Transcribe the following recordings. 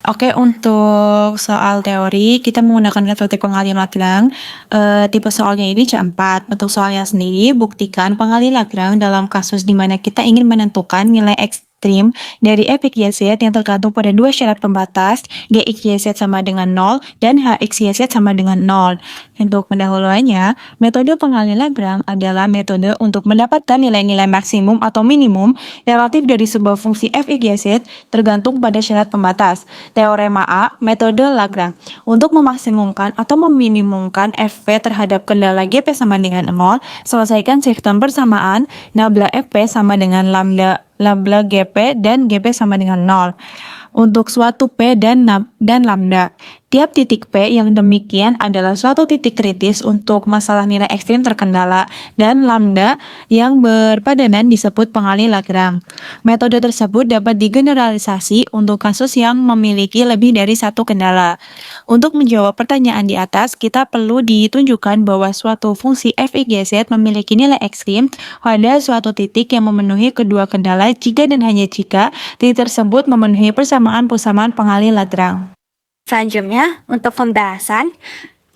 Oke, untuk soal teori, kita menggunakan metode pengalihan Lagrange. Tipe soalnya ini C4. Untuk soalnya sendiri, buktikan pengalihan Lagrange dalam kasus di mana kita ingin menentukan nilai ekstrim dari f(x,y,z) yang tergantung pada dua syarat pembatas, g(x,y,z) sama dengan 0 dan h(x,y,z) sama dengan 0. Untuk pendahuluannya, metode pengalihan Lagrange adalah metode untuk mendapatkan nilai-nilai maksimum atau minimum relatif dari sebuah fungsi f(x,y,z) tergantung pada syarat pembatas. Teorema A, metode Lagrange. Untuk memaksimumkan atau meminimumkan Fp terhadap kendala Gp sama dengan 0, selesaikan sistem persamaan nabla Fp sama dengan lambda Gp dan Gp sama dengan 0. Untuk suatu P dan lambda, tiap titik P yang demikian adalah suatu titik kritis untuk masalah nilai ekstrim terkendala, dan lambda yang berpadanan disebut pengalihan Lagrange. Metode tersebut dapat digeneralisasi untuk kasus yang memiliki lebih dari satu kendala. Untuk menjawab pertanyaan di atas, kita perlu ditunjukkan bahwa suatu fungsi f(x,y,z) memiliki nilai ekstrim pada suatu titik yang memenuhi kedua kendala jika dan hanya jika titik tersebut memenuhi persamaan pengalihan Lagrange. Selanjutnya, untuk pembahasan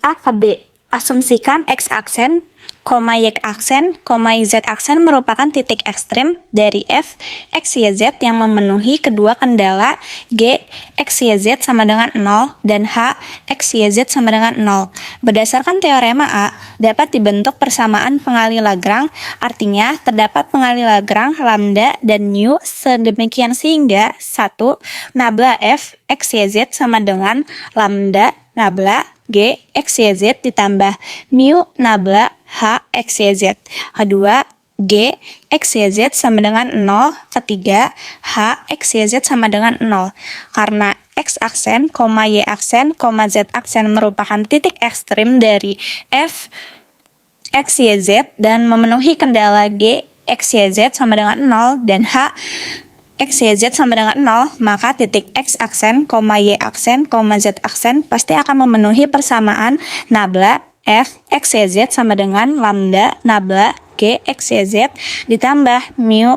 A ke B, asumsikan x-aksen, y aksen, z aksen merupakan titik ekstrim dari f x y z yang memenuhi kedua kendala g x y z sama dengan 0 dan h x y z sama dengan 0. Berdasarkan teorema A, dapat dibentuk persamaan pengalihan Lagrange, artinya terdapat pengalihan Lagrange lambda dan mu sedemikian sehingga 1 nabla f x y z sama dengan lambda nabla g x y z ditambah mu nabla h x y z. Kedua, g x y z sama dengan 0. Ketiga, h x y z sama dengan 0. Karena x aksen, y aksen, z aksen merupakan titik ekstrim dari f x y z dan memenuhi kendala g x y z sama dengan 0 dan h x y z sama dengan 0, maka titik x aksen, y aksen, z aksen pasti akan memenuhi persamaan nabla f x y z sama dengan lambda nabla g x y z ditambah mu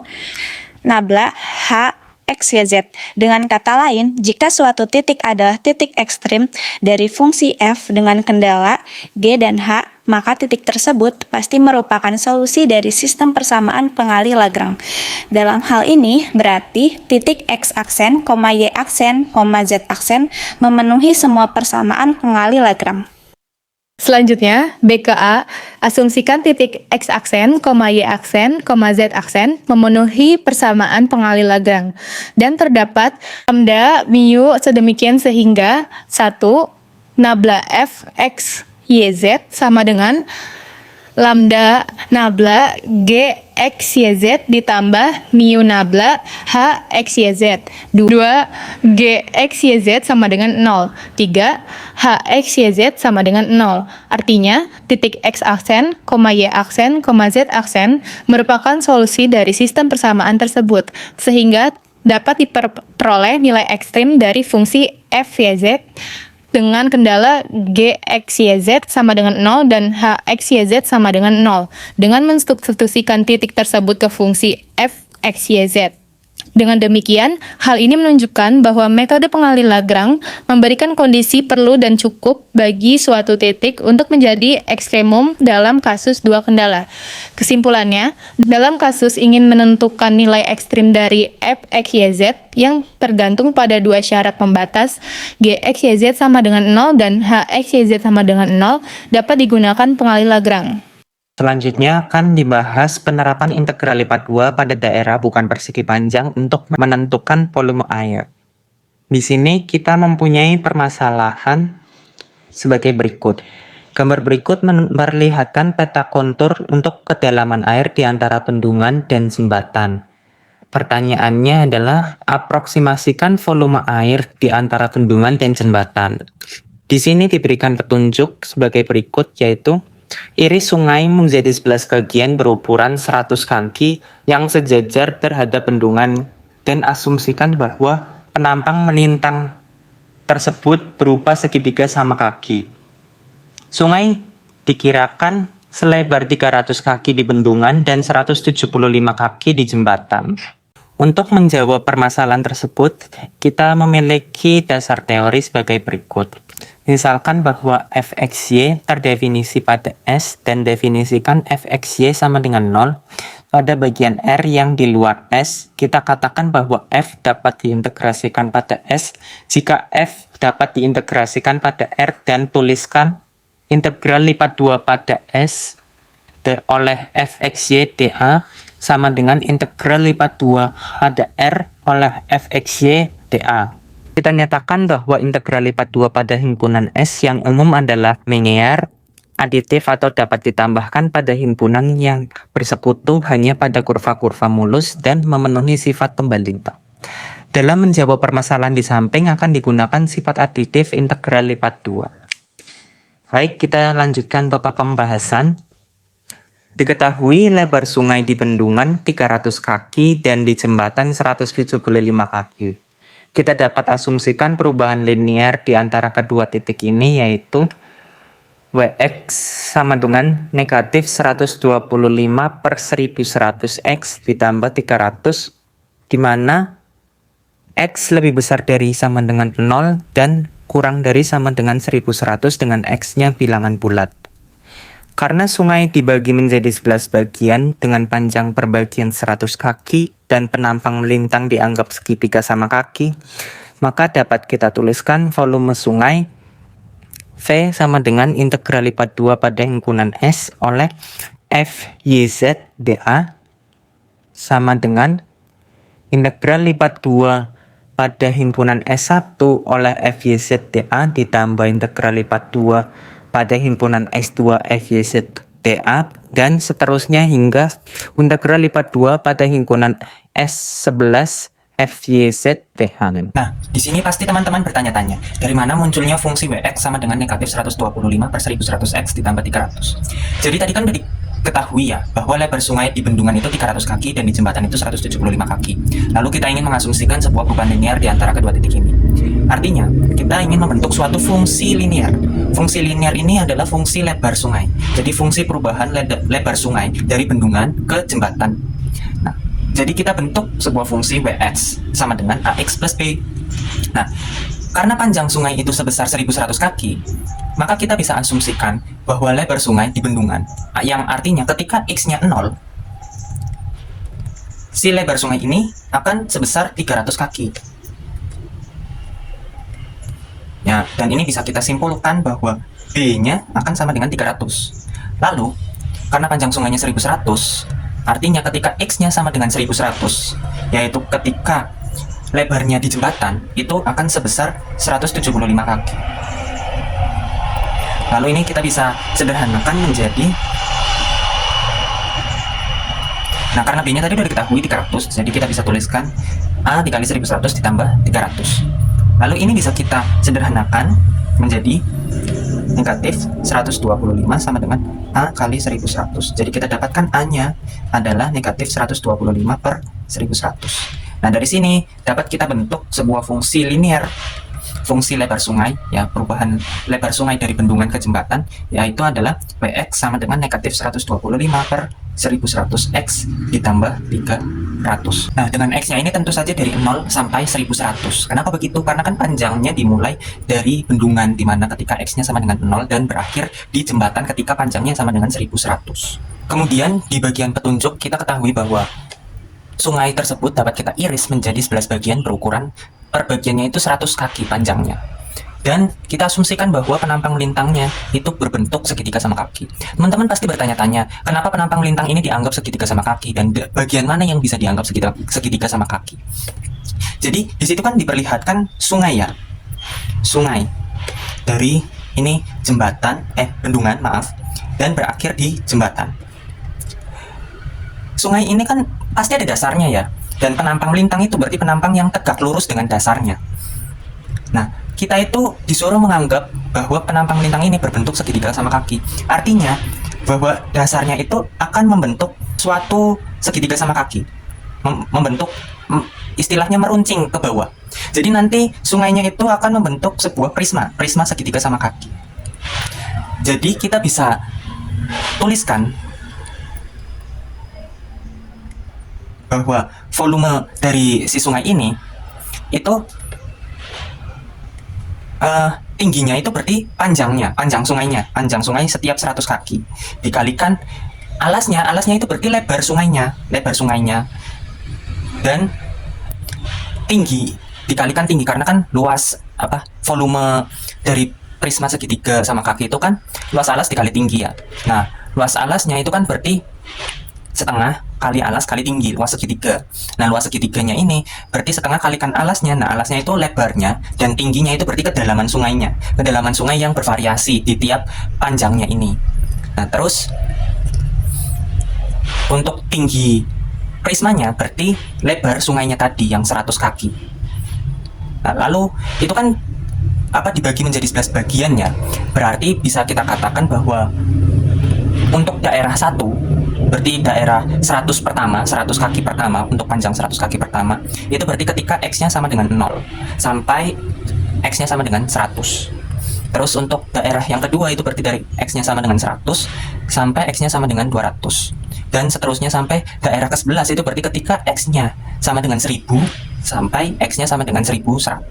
nabla h x y z. Dengan kata lain, jika suatu titik adalah titik ekstrim dari fungsi f dengan kendala g dan h, maka titik tersebut pasti merupakan solusi dari sistem persamaan pengalihan Lagrange. Dalam hal ini, berarti titik x aksen, y aksen, z aksen memenuhi semua persamaan pengalihan Lagrange. Selanjutnya, B ke A, asumsikan titik x aksen, y aksen, z aksen memenuhi persamaan pengalihan Lagrange dan terdapat lambda mu sedemikian sehingga 1 nabla f x y z sama dengan lambda nabla g x y z ditambah mu nabla h x y z. 2 g x y z sama dengan 0. 3 h x y z sama dengan 0. Artinya titik x aksen, y aksen, z aksen merupakan solusi dari sistem persamaan tersebut sehingga dapat diperoleh nilai ekstrim dari fungsi f y z dengan kendala g x y z sama dengan 0 dan h x y z sama dengan 0 dengan mensubstitusikan titik tersebut ke fungsi f x y z. Dengan demikian, hal ini menunjukkan bahwa metode pengalihan Lagrange memberikan kondisi perlu dan cukup bagi suatu titik untuk menjadi ekstremum dalam kasus dua kendala. Kesimpulannya, dalam kasus ingin menentukan nilai ekstrim dari f x y z yang tergantung pada dua syarat pembatas, g x y z sama dengan 0 dan h x y z sama dengan 0, dapat digunakan pengalihan Lagrange. Selanjutnya akan dibahas penerapan integral lipat 2 pada daerah bukan persegi panjang untuk menentukan volume air. Di sini kita mempunyai permasalahan sebagai berikut. Gambar berikut memperlihatkan peta kontur untuk kedalaman air di antara bendungan dan jembatan. Pertanyaannya adalah aproksimasikan volume air di antara bendungan dan jembatan. Di sini diberikan petunjuk sebagai berikut, yaitu iris sungai menjadi 11 bagian berukuran 100 kaki yang sejajar terhadap bendungan dan asumsikan bahwa penampang melintang tersebut berupa segitiga sama kaki. Sungai dikirakan selebar 300 kaki di bendungan dan 175 kaki di jembatan. Untuk menjawab permasalahan tersebut, kita memiliki dasar teori sebagai berikut. Misalkan bahwa fxy terdefinisi pada S dan definisikan fxy sama dengan 0. Pada bagian R yang di luar S, kita katakan bahwa f dapat diintegrasikan pada S jika f dapat diintegrasikan pada R, dan tuliskan integral lipat 2 pada S oleh fxy dA sama dengan integral lipat 2 pada R oleh fxy dA. Kita nyatakan bahwa integral lipat 2 pada himpunan S yang umum adalah linear, aditif atau dapat ditambahkan pada himpunan yang bersekutu hanya pada kurva-kurva mulus dan memenuhi sifat pembanding. Dalam menjawab permasalahan di samping akan digunakan sifat aditif integral lipat 2. Baik, kita lanjutkan babak pembahasan. Diketahui lebar sungai di bendungan 300 kaki dan di jembatan 175 kaki. Kita dapat asumsikan perubahan linear di antara kedua titik ini, yaitu Wx sama dengan negatif 125 per 1100 X ditambah 300, di mana X lebih besar dari sama dengan 0 dan kurang dari sama dengan 1100 dengan X-nya bilangan bulat. Karena sungai dibagi menjadi 11 bagian dengan panjang per bagian 100 kaki dan penampang melintang dianggap segitiga sama kaki, maka dapat kita tuliskan volume sungai V sama dengan integral lipat 2 pada himpunan S oleh FYZ dA sama dengan integral lipat 2 pada himpunan S1 oleh FYZ dA ditambah integral lipat 2 pada himpunan S2 FYZ dA, dan seterusnya hingga integral lipat 2 pada himpunan S11 FYZ dA. Nah, di sini pasti teman-teman bertanya-tanya, dari mana munculnya fungsi Wx sama dengan negatif 125 per 1100 X ditambah 300. Jadi tadi kan udah diketahui ya, bahwa lebar sungai di bendungan itu 300 kaki dan di jembatan itu 175 kaki. Lalu kita ingin mengasumsikan sebuah perubahan linear di antara kedua titik ini. Artinya, kita ingin membentuk suatu fungsi linear. Fungsi linear ini adalah fungsi lebar sungai. Jadi fungsi perubahan lebar sungai dari bendungan ke jembatan. Nah, jadi kita bentuk sebuah fungsi Wx sama dengan Ax plus B. Nah, karena panjang sungai itu sebesar 1100 kaki, maka kita bisa asumsikan bahwa lebar sungai di bendungan, yang artinya ketika X-nya 0, si lebar sungai ini akan sebesar 300 kaki. Ya, dan ini bisa kita simpulkan bahwa B-nya akan sama dengan 300. Lalu, karena panjang sungainya 1100, artinya ketika X-nya sama dengan 1100, yaitu ketika lebarnya di jembatan, itu akan sebesar 175 kaki. Lalu ini kita bisa sederhanakan menjadi, nah karena B-nya tadi sudah diketahui 300, jadi kita bisa tuliskan A dikali 1100 ditambah 300. Lalu ini bisa kita sederhanakan menjadi negatif 125 sama dengan A kali 1100. Jadi kita dapatkan A-nya adalah negatif 125 per 1100. Nah, dari sini dapat kita bentuk sebuah fungsi linear, fungsi lebar sungai, ya, perubahan lebar sungai dari bendungan ke jembatan, yaitu adalah Wx sama dengan negatif 125 per 1100 X ditambah 300. Nah, dengan X-nya ini tentu saja dari 0 sampai 1100. Kenapa begitu? Karena kan panjangnya dimulai dari bendungan, di mana ketika X-nya sama dengan 0 dan berakhir di jembatan ketika panjangnya sama dengan 1100. Kemudian di bagian petunjuk kita ketahui bahwa sungai tersebut dapat kita iris menjadi 11 bagian berukuran per bagiannya itu 100 kaki panjangnya. Dan kita asumsikan bahwa penampang lintangnya itu berbentuk segitiga sama kaki. Teman-teman pasti bertanya-tanya, kenapa penampang lintang ini dianggap segitiga sama kaki dan bagian mana yang bisa dianggap segitiga sama kaki? Jadi di situ kan diperlihatkan sungai ya. Sungai dari ini jembatan, bendungan, maaf, dan berakhir di jembatan. Sungai ini kan pasti ada dasarnya ya. Dan penampang lintang itu berarti penampang yang tegak lurus dengan dasarnya. Nah, kita itu disuruh menganggap bahwa penampang lintang ini berbentuk segitiga sama kaki. Artinya bahwa dasarnya itu akan membentuk suatu segitiga sama kaki. Membentuk, istilahnya meruncing ke bawah. Jadi nanti sungainya itu akan membentuk sebuah prisma segitiga sama kaki. Jadi kita bisa tuliskan bahwa volume dari si sungai ini itu tingginya itu berarti panjang sungai setiap 100 kaki dikalikan alasnya itu berarti lebar sungainya, dan tinggi dikalikan tinggi, karena kan luas volume dari prisma segitiga sama kaki itu kan luas alas dikali tinggi ya. Nah, luas alasnya itu kan berarti setengah kali alas kali tinggi, luas segitiga. Nah, luas segitiganya ini berarti setengah kalikan alasnya. Nah, alasnya itu lebarnya dan tingginya itu berarti kedalaman sungainya. Kedalaman sungai yang bervariasi di tiap panjangnya ini. Nah, terus untuk tinggi prismanya berarti lebar sungainya tadi yang 100 kaki. Nah, lalu itu kan dibagi menjadi 11 bagian ya. Berarti bisa kita katakan bahwa untuk daerah 1 berarti daerah 100 kaki pertama, untuk panjang 100 kaki pertama itu berarti ketika X-nya sama dengan 0 sampai X-nya sama dengan 100. Terus untuk daerah yang kedua itu berarti dari X-nya sama dengan 100 sampai X-nya sama dengan 200. Dan seterusnya sampai daerah ke-11 itu berarti ketika X-nya sama dengan 1000 sampai X-nya sama dengan 1100.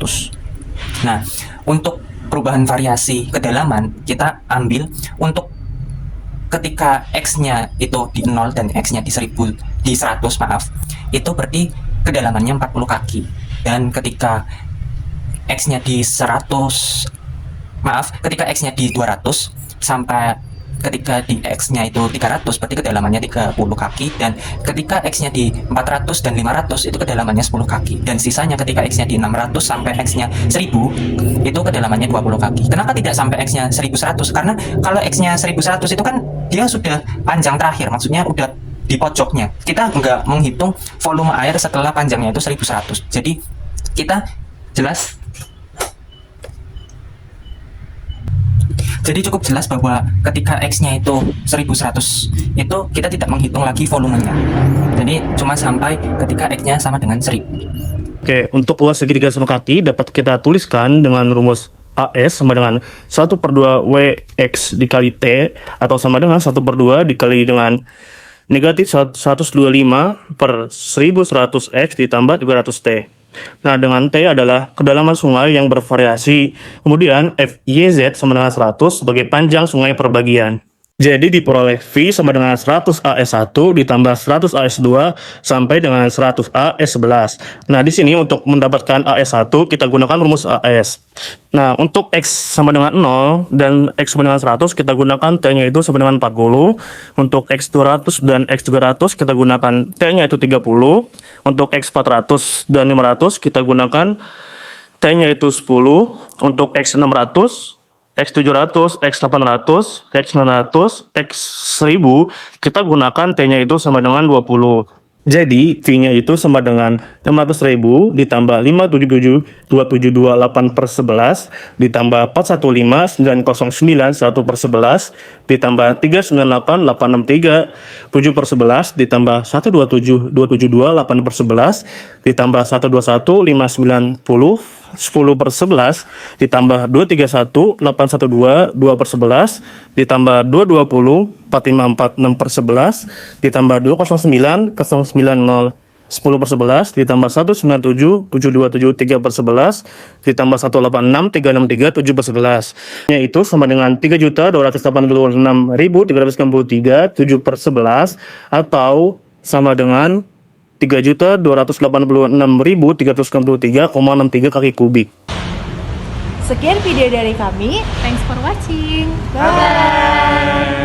Nah, untuk perubahan variasi kedalaman kita ambil untuk ketika X-nya itu di 0 dan X-nya di 100 itu berarti kedalamannya 40 kaki. Dan ketika X-nya di 200 sampai ketika di X-nya itu 300 berarti kedalamannya 30 kaki, dan ketika X-nya di 400 dan 500 itu kedalamannya 10 kaki, dan sisanya ketika X-nya di 600 sampai X-nya 1000 itu kedalamannya 20 kaki. Kenapa tidak sampai X-nya 1100? Karena kalau X-nya 1100 itu kan dia sudah panjang terakhir, maksudnya udah di pojoknya. Kita nggak menghitung volume air setelah panjangnya itu 1100. Jadi kita jelas. Jadi cukup jelas bahwa ketika X-nya itu 1100 itu kita tidak menghitung lagi volumenya. Jadi cuma sampai ketika X-nya sama dengan 1000. Oke, untuk luas segitiga sama kaki dapat kita tuliskan dengan rumus AS sama dengan 1/2 WX dikali T, atau sama dengan 1/2 dikali dengan negatif 125/1100X ditambah 300T. Nah, dengan T adalah kedalaman sungai yang bervariasi. Kemudian FYZ sama dengan 100 sebagai panjang sungai per bagian. Jadi diperoleh V sama dengan 100 AS1 ditambah 100 AS2 sampai dengan 100 AS11. Nah, di sini untuk mendapatkan AS1 kita gunakan rumus AS. Nah, untuk X sama dengan 0 dan X sama dengan 100 kita gunakan T-nya itu sama dengan 40. Untuk X200 dan X300 kita gunakan T-nya itu 30. Untuk X400 dan 500 kita gunakan T-nya itu 10. Untuk X600, X700, X800, X900, X1000 kita gunakan T-nya itu sama dengan 20. Jadi V-nya itu sama dengan 500.000 ditambah 577.278/11 ditambah 415.909 1/11 ditambah 398.863 7/11 ditambah 127.272 8/11 ditambah 121.590 10/11 ditambah 231.812 2/11 ditambah 220 454 6/11 ditambah 209 090 10/11 ditambah 197 727 3/11 ditambah 186 363 7/11, yaitu sama dengan 3.286.393 7/11 atau sama dengan 3.286.393,63 kaki kubik. Sekian video dari kami. Thanks for watching. Bye.